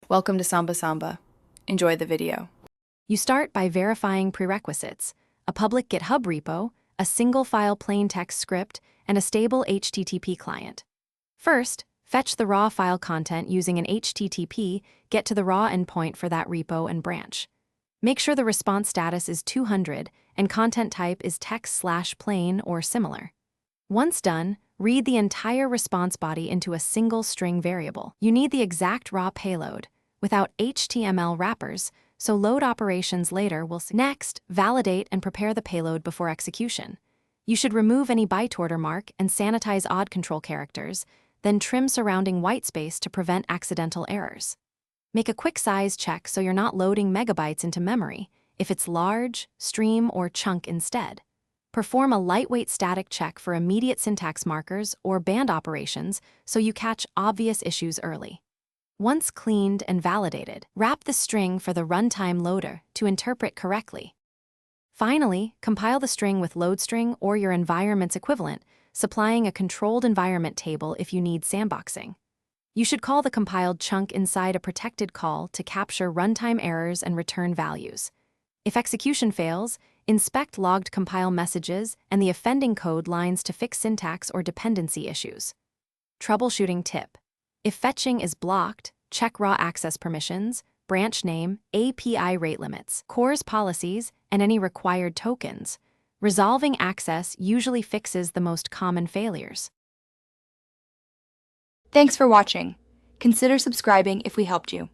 Welcome to Samba Samba. Enjoy the video. You start by verifying prerequisites: a public GitHub repo, a single-file plain-text script, and a stable HTTP client. First, fetch the raw file content using an HTTP, get to the raw endpoint for that repo and branch. Make sure the response status is 200 and content type is text/plain or similar. Once done, read the entire response body into a single string variable. You need the exact raw payload, without HTML wrappers, so load operations later will see. Next, validate and prepare the payload before execution. You should remove any byte order mark and sanitize odd control characters, then trim surrounding whitespace to prevent accidental errors. Make a quick size check so you're not loading megabytes into memory, if it's large, stream, or chunk instead. Perform a lightweight static check for immediate syntax markers or band operations so you catch obvious issues early. Once cleaned and validated, wrap the string for the runtime loader to interpret correctly. Finally, compile the string with Loadstring or your environment's equivalent, supplying a controlled environment table if you need sandboxing. You should call the compiled chunk inside a protected call to capture runtime errors and return values. If execution fails, inspect logged compile messages and the offending code lines to fix syntax or dependency issues. Troubleshooting tip: if fetching is blocked, check raw access permissions, branch name, API rate limits, CORS policies, and any required tokens. Resolving access usually fixes the most common failures. Thanks for watching. Consider subscribing if we helped you.